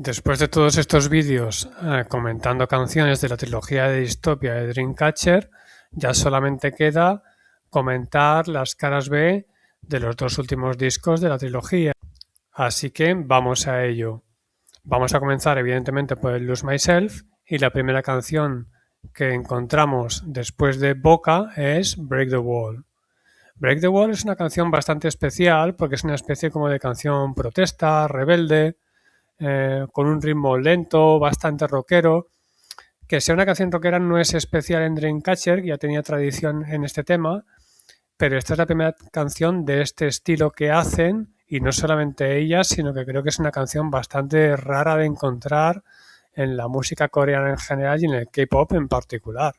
Después de todos estos vídeos comentando canciones de la trilogía de Dystopia de Dreamcatcher, ya solamente queda comentar las caras B de los dos últimos discos de la trilogía. Así que vamos a ello. Vamos a comenzar evidentemente por el Lose Myself y la primera canción que encontramos después de Boca es Break the Wall. Break the Wall es una canción bastante especial porque es una especie como de canción protesta, rebelde, con un ritmo lento, bastante rockero. Que sea una canción rockera no es especial en Dreamcatcher, ya tenía tradición en este tema, pero esta es la primera canción de este estilo que hacen, y no solamente ella, sino que creo que es una canción bastante rara de encontrar en la música coreana en general y en el K-pop en particular.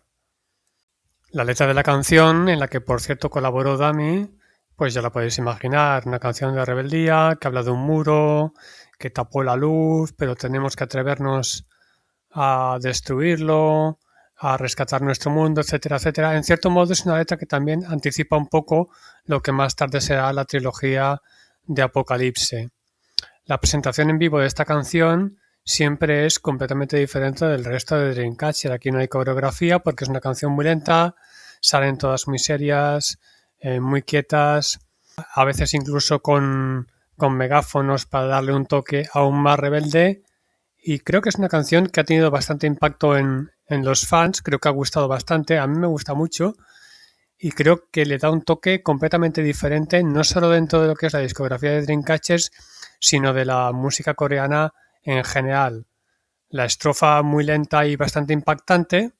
La letra de la canción, en la que por cierto colaboró Dami, pues ya la podéis imaginar, una canción de rebeldía que habla de un muro que tapó la luz, pero tenemos que atrevernos a destruirlo, a rescatar nuestro mundo, etcétera, etcétera. En cierto modo es una letra que también anticipa un poco lo que más tarde será la trilogía de Apocalipse. La presentación en vivo de esta canción siempre es completamente diferente del resto de Dreamcatcher. Aquí no hay coreografía porque es una canción muy lenta, salen todas muy serias, muy quietas, a veces incluso con megáfonos para darle un toque aún más rebelde. Y creo que es una canción que ha tenido bastante impacto en los fans, creo que ha gustado bastante, a mí me gusta mucho y creo que le da un toque completamente diferente, no solo dentro de lo que es la discografía de Dreamcatchers, sino de la música coreana en general. La estrofa muy lenta y bastante impactante.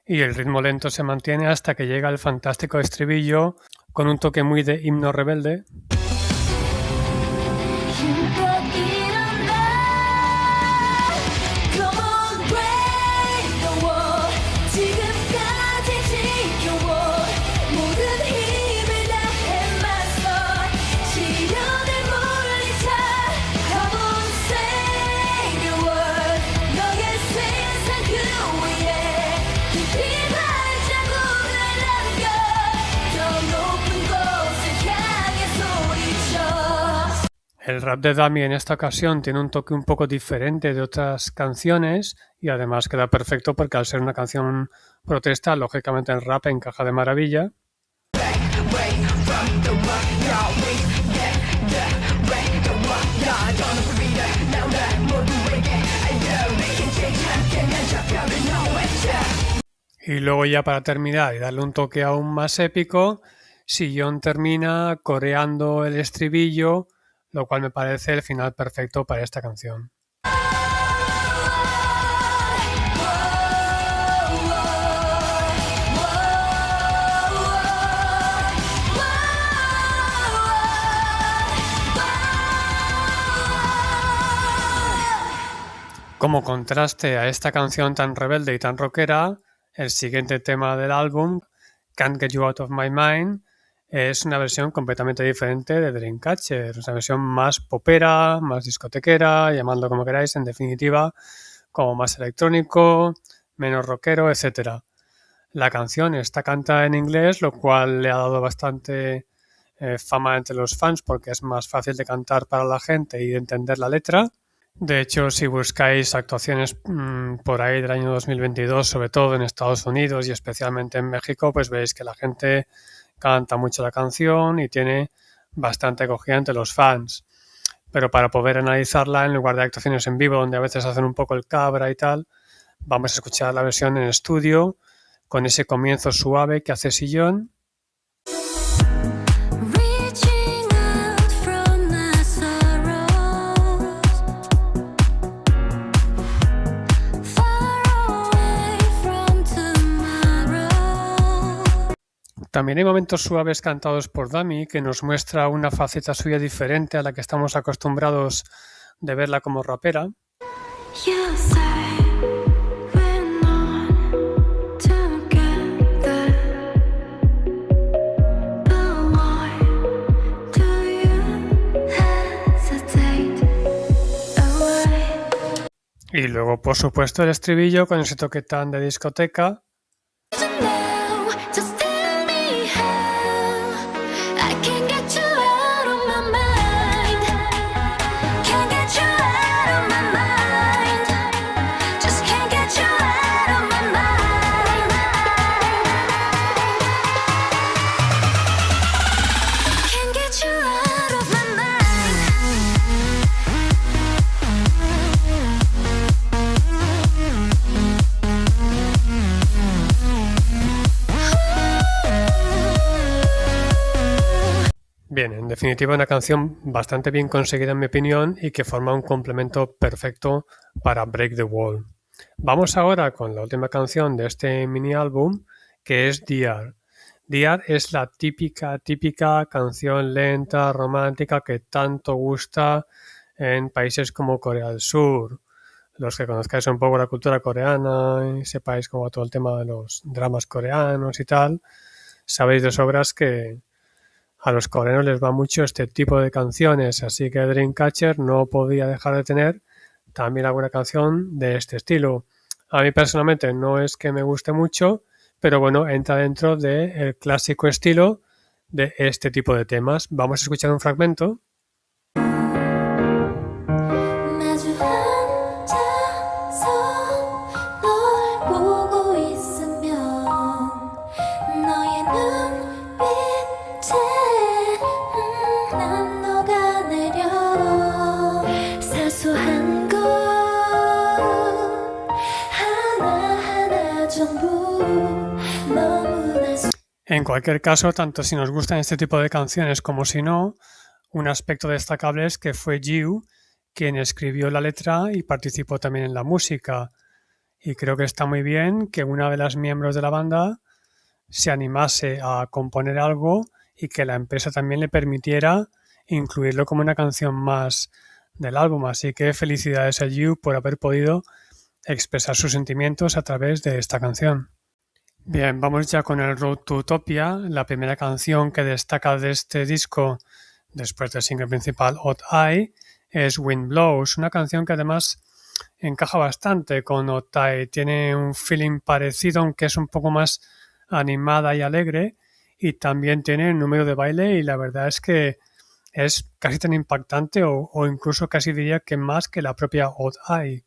Y el ritmo lento se mantiene hasta que llega el fantástico estribillo con un toque muy de himno rebelde. El rap de Dami en esta ocasión tiene un toque un poco diferente de otras canciones y además queda perfecto porque al ser una canción protesta, lógicamente el rap encaja de maravilla. Y luego ya para terminar y darle un toque aún más épico, Sillon termina coreando el estribillo, lo cual me parece el final perfecto para esta canción. Como contraste a esta canción tan rebelde y tan rockera, el siguiente tema del álbum, Can't Get You Out of My Mind, es una versión completamente diferente de Dreamcatcher, es una versión más popera, más discotequera, llamadlo como queráis, en definitiva, como más electrónico, menos rockero, etc. La canción está cantada en inglés, lo cual le ha dado bastante fama entre los fans porque es más fácil de cantar para la gente y de entender la letra. De hecho, si buscáis actuaciones por ahí del año 2022, sobre todo en Estados Unidos y especialmente en México, pues veis que la gente canta mucho la canción y tiene bastante acogida entre los fans. Pero para poder analizarla, en lugar de actuaciones en vivo, donde a veces hacen un poco el cabra y tal, vamos a escuchar la versión en estudio, con ese comienzo suave que hace Sillon. También hay momentos suaves cantados por Dami que nos muestra una faceta suya diferente a la que estamos acostumbrados de verla como rapera. Y luego, por supuesto, el estribillo con ese toque tan de discoteca. Bien, en definitiva una canción bastante bien conseguida en mi opinión y que forma un complemento perfecto para Break the Wall. Vamos ahora con la última canción de este mini álbum, que es Dear. Dear es la típica canción lenta, romántica que tanto gusta en países como Corea del Sur. Los que conozcáis un poco la cultura coreana y sepáis cómo va todo el tema de los dramas coreanos y tal, sabéis de sobras que a los coreanos les va mucho este tipo de canciones, así que Dreamcatcher no podía dejar de tener también alguna canción de este estilo. A mí personalmente no es que me guste mucho, pero bueno, entra dentro del clásico estilo de este tipo de temas. Vamos a escuchar un fragmento. En cualquier caso, tanto si nos gustan este tipo de canciones como si no, un aspecto destacable es que fue Jiu quien escribió la letra y participó también en la música. Y creo que está muy bien que una de las miembros de la banda se animase a componer algo y que la empresa también le permitiera incluirlo como una canción más del álbum. Así que felicidades a Jiu por haber podido expresar sus sentimientos a través de esta canción. Bien, vamos ya con el Road to Utopia, la primera canción que destaca de este disco después del single principal Odd Eye es Wind Blows, una canción que además encaja bastante con Odd Eye, tiene un feeling parecido aunque es un poco más animada y alegre y también tiene un número de baile y la verdad es que es casi tan impactante o incluso casi diría que más que la propia Odd Eye.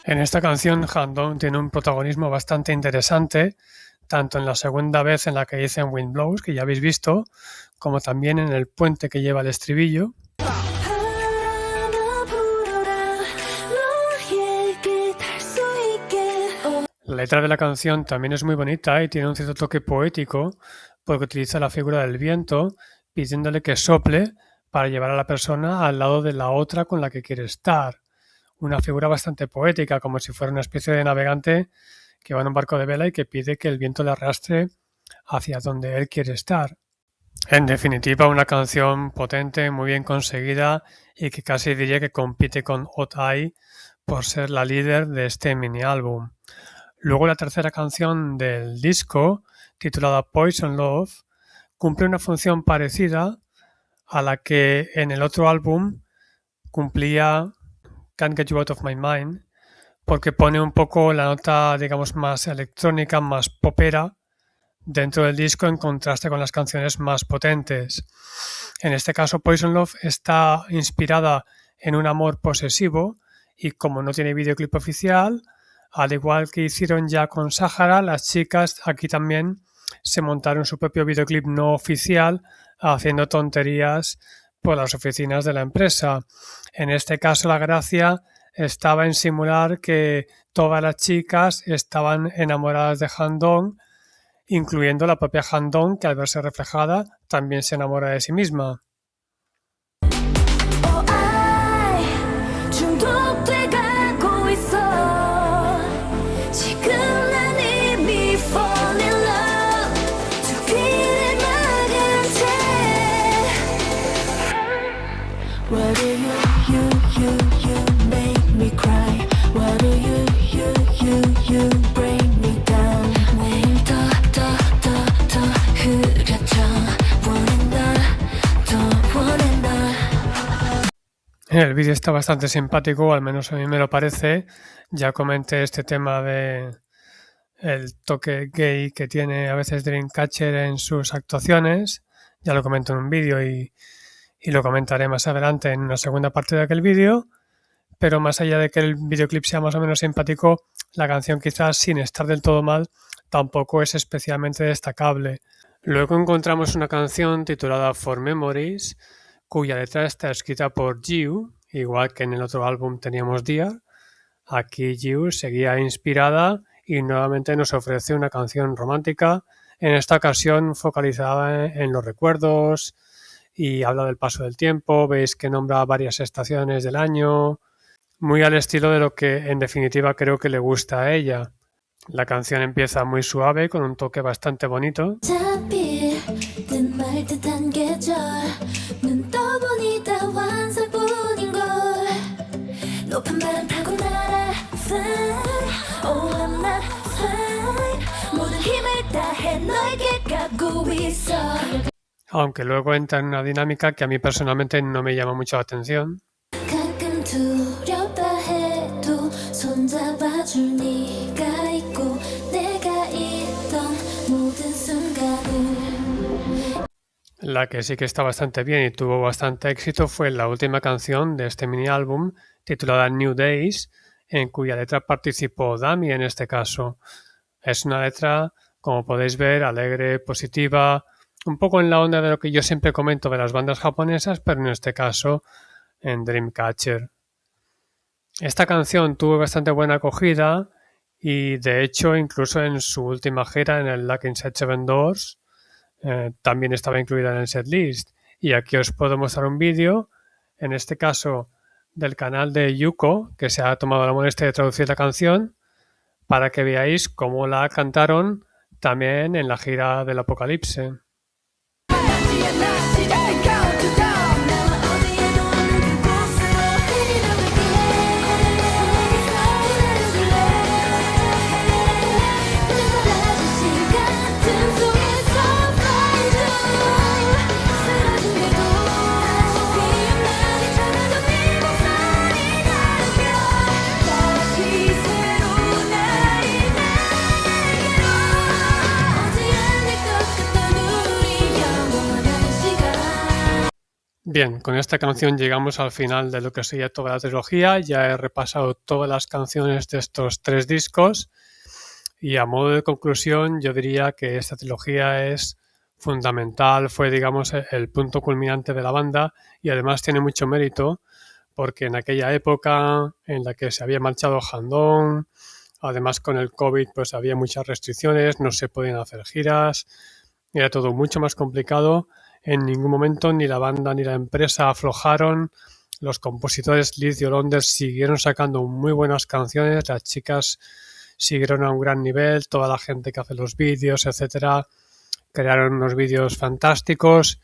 En esta canción, Han-dong tiene un protagonismo bastante interesante, tanto en la segunda vez en la que dicen Wind Blows, que ya habéis visto, como también en el puente que lleva el estribillo. La letra de la canción también es muy bonita y tiene un cierto toque poético, porque utiliza la figura del viento, pidiéndole que sople para llevar a la persona al lado de la otra con la que quiere estar. Una figura bastante poética, como si fuera una especie de navegante que va en un barco de vela y que pide que el viento le arrastre hacia donde él quiere estar. En definitiva, una canción potente, muy bien conseguida y que casi diría que compite con Odd Eye por ser la líder de este mini álbum. Luego la tercera canción del disco, titulada Poison Love, cumple una función parecida a la que en el otro álbum cumplía Can't Get You Out of My Mind, porque pone un poco la nota, digamos, más electrónica, más popera dentro del disco en contraste con las canciones más potentes. En este caso, Poison Love está inspirada en un amor posesivo y como no tiene videoclip oficial, al igual que hicieron ya con Sahara, las chicas aquí también se montaron su propio videoclip no oficial haciendo tonterías por las oficinas de la empresa. En este caso la gracia estaba en simular que todas las chicas estaban enamoradas de Han-dong incluyendo la propia Han-dong, que al verse reflejada también se enamora de sí misma. El vídeo está bastante simpático, al menos a mí me lo parece. Ya comenté este tema de el toque gay que tiene a veces Dreamcatcher en sus actuaciones. Ya lo comento en un vídeo y lo comentaré más adelante en una segunda parte de aquel vídeo. Pero más allá de que el videoclip sea más o menos simpático, la canción, quizás sin estar del todo mal, tampoco es especialmente destacable. Luego encontramos una canción titulada For Memories, cuya letra está escrita por Jiu, igual que en el otro álbum teníamos Dear. Aquí Jiu seguía inspirada y nuevamente nos ofrece una canción romántica, en esta ocasión focalizada en los recuerdos y habla del paso del tiempo. Veis que nombra varias estaciones del año, muy al estilo de lo que en definitiva creo que le gusta a ella. La canción empieza muy suave, con un toque bastante bonito. Aunque luego entra en una dinámica que a mí personalmente no me llama mucho la atención. La que sí que está bastante bien y tuvo bastante éxito fue la última canción de este mini álbum, titulada New Days, en cuya letra participó Dami en este caso. Es una letra, como podéis ver, alegre, positiva, un poco en la onda de lo que yo siempre comento de las bandas japonesas, pero en este caso en Dreamcatcher. Esta canción tuvo bastante buena acogida y de hecho incluso en su última gira en el Lucky Inside Seven Doors también estaba incluida en el setlist. Y aquí os puedo mostrar un vídeo, en este caso del canal de Yuko, que se ha tomado la molestia de traducir la canción, para que veáis cómo la cantaron también en la gira del Apocalipse. Bien, con esta canción llegamos al final de lo que sería toda la trilogía. Ya he repasado todas las canciones de estos 3 discos y a modo de conclusión yo diría que esta trilogía es fundamental, fue digamos el punto culminante de la banda y además tiene mucho mérito porque en aquella época en la que se había marchado Han-dong, además con el COVID pues había muchas restricciones, no se podían hacer giras, era todo mucho más complicado. En ningún momento ni la banda ni la empresa aflojaron. Los compositores Liz y Hollander siguieron sacando muy buenas canciones. Las chicas siguieron a un gran nivel. Toda la gente que hace los vídeos, etcétera, crearon unos vídeos fantásticos.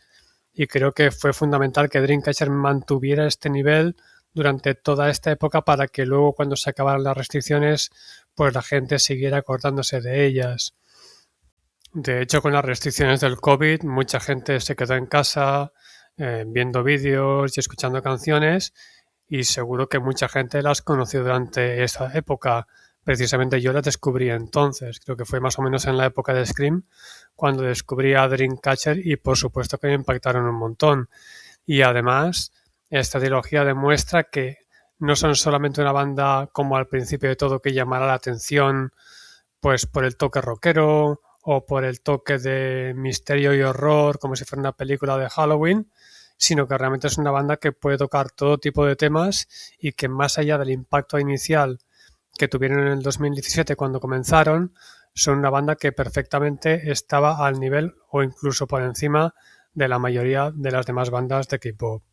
Y creo que fue fundamental que Dreamcatcher mantuviera este nivel durante toda esta época para que luego, cuando se acabaran las restricciones, pues la gente siguiera acordándose de ellas. De hecho, con las restricciones del COVID, mucha gente se quedó en casa viendo vídeos y escuchando canciones y seguro que mucha gente las conoció durante esa época. Precisamente yo las descubrí entonces, creo que fue más o menos en la época de Scream, cuando descubrí a Dreamcatcher y por supuesto que me impactaron un montón. Y además, esta trilogía demuestra que no son solamente una banda como al principio de todo que llamará la atención pues por el toque rockero o por el toque de misterio y horror, como si fuera una película de Halloween, sino que realmente es una banda que puede tocar todo tipo de temas y que más allá del impacto inicial que tuvieron en el 2017 cuando comenzaron, son una banda que perfectamente estaba al nivel o incluso por encima de la mayoría de las demás bandas de K-pop.